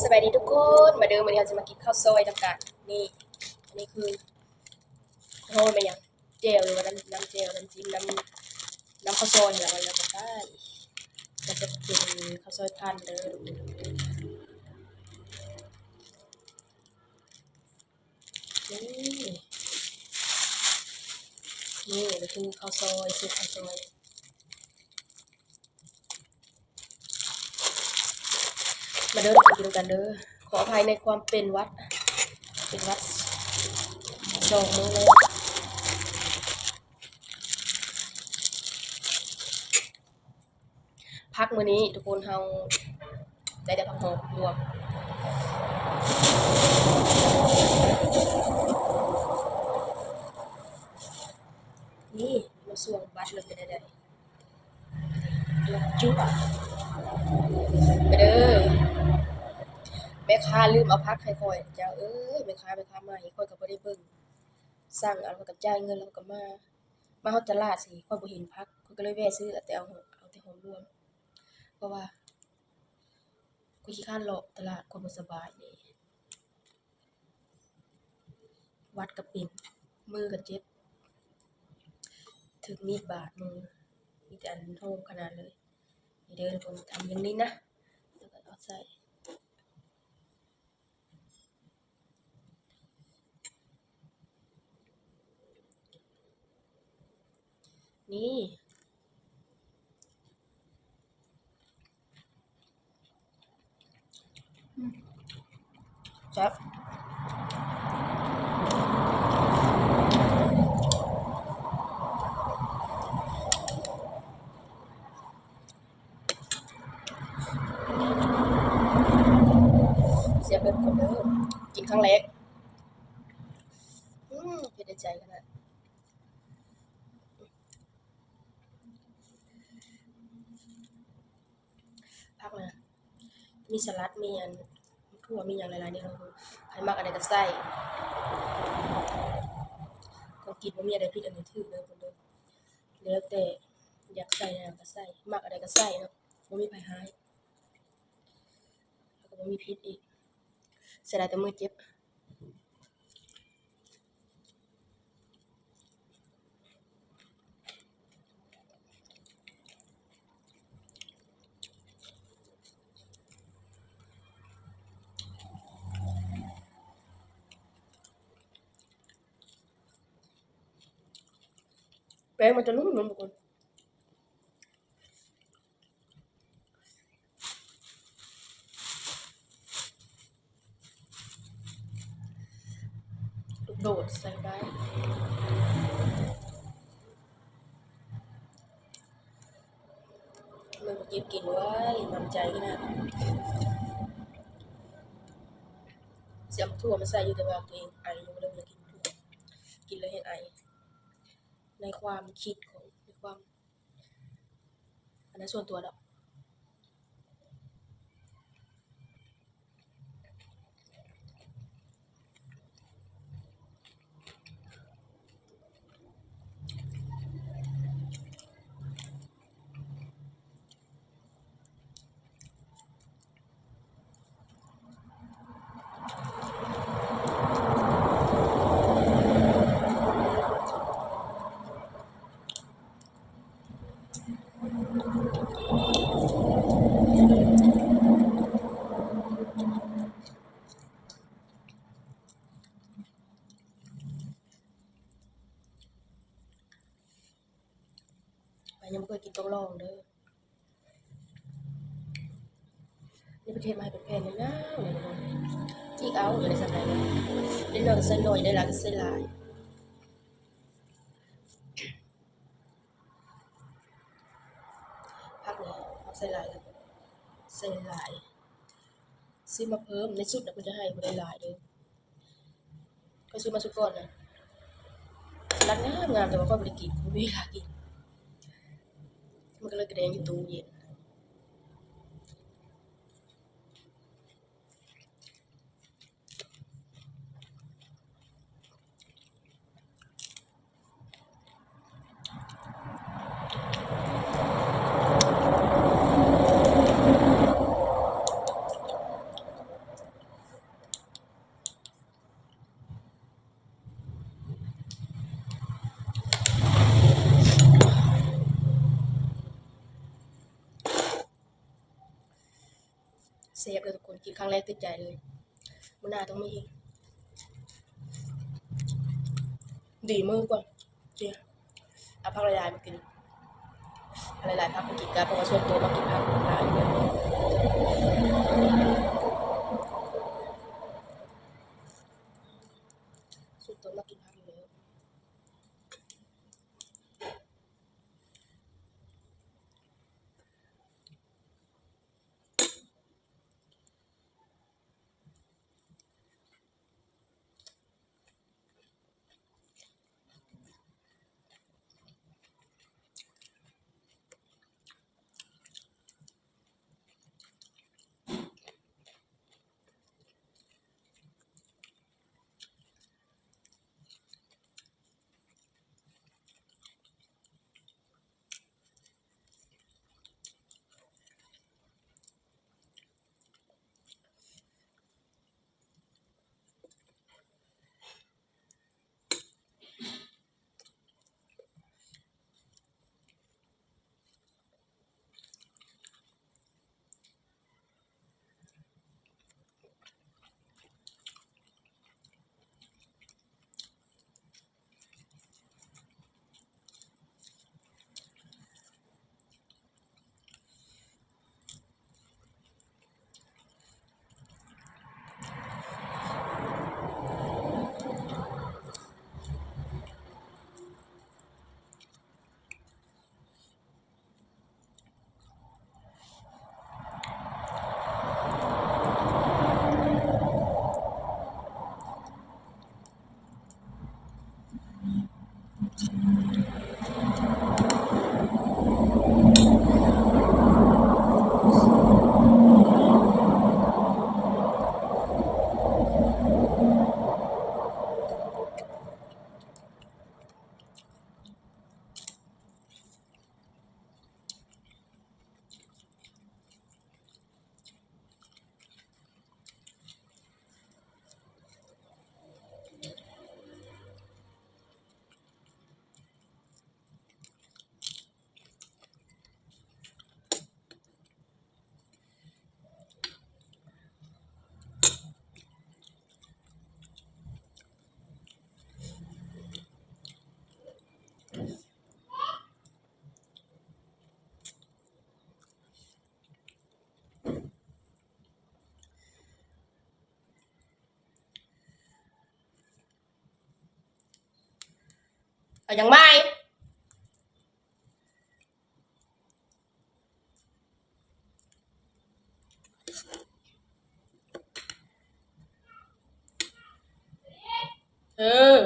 สวัสดีทุกคนมาเดิมวันนี้เราจะมากินข้าวซอยกันนี่อันนี้คือโอ้ไม่ยังเจลหรือว่าน้ำเจลน้ำจิ้มน้ำข้าวซอยอะไรเราก็ได้เราจะกินข้าวซอยพันเด้อนี่นี่ก็คือข้าวซอยซุปข้าวซอยมาเดินกินกันเด้อขออภัยในความเป็นวัดสองมื้อเลยพักมื้อนี้ทุกคนเฮาได้แต่ผักหอมรวมนี่มาส่วงวัดเลยเป็นได้จุ๊บไปเด้อแม่ค้าลืมเอาพักให้ข่อยเจ้าเอ้ยแม่ค้ามาให้ข่อยก็บ่ได้เบิ่งสั่งเอาแล้วก็จ่ายเงินแล้วก็มาฮอดตลาดสิข่อยบ่เห็นพักข่อยก็เลยแวะซื้อแต่เอาแต่หอมรวมเพราะว่าข่อยขี้คร้านเลาะตลาดข่อยบ่สบายนี่วัดก็เป็นมือก็เจ็บถึกมีดบาดมือมีแต่อันโทมขนาดเลยนี่เด้อทุกคนทำอย่างนี้นะแล้วก็เอาใส่นี่จับเสียเบิดคนเด้อกินครั้งแรกเฮ็ดได้ใจขนาดพักนะมีสลัดมีอันทั่วมีหยังหลายๆเนี่ยคือใครมักอันใดก็ใส่ก็กินบ่มีอันใดผิดอันใดถูกเด้อคนเด้อแล้วแต่อยากใส่อันใดก็ใส่มักอันใดก็ใส่เนาะบ่มีไผหายแล้วก็บ่มีพิษอีกเสียดายแต่มื้อเจ็บแป้งมันจะนุ่มๆทุกคนลูกโดดใส่ได้มื้อบ่เจ็บกินไว้มั่นใจขนาดสิเอาถั่วมาใส่อยู่แต่ว่าตัวเองไออยู่ก็เลยบ่อยากกินถั่วกินแล้วเฮ็ดไอในความคิดของในความอันนั้นส่วนตัวดอกไปยังบ่เคยกินต้องลองเด้อนี่ประเทศมาให้เป็นแพงเลยนะเลยทุกคนจิกเอาอยู่ในสำใดนะได้น้อยก็ใส่น้อยได้หลายก็ใส่หลายพักนี่เอาใส่หลายกันใส่หลายซื้อมาเพิ่มในสุดน่ะเพิ่นจะให้บ่ได้หลายเด้อก็ซื้อมาซุก่อนน่ะร้านงามๆแต่ว่าข้อยบ่ได้กินบ่มีเวลากินมันก็เลยกระเด็นอยู่ตู้เย็น แซ่บเลยทุกคนกินครั้งแรกติดใจเลยมื้อหน้าต้องมีอีกดีมือก่อนเจียเอาผักหลายๆมากินหลายๆผักมากินกันเพราะว่าส่วนตัวมากินผักหลายเลยส่วนตัวมากินผักอยู่แล้วเอายังไม่เออ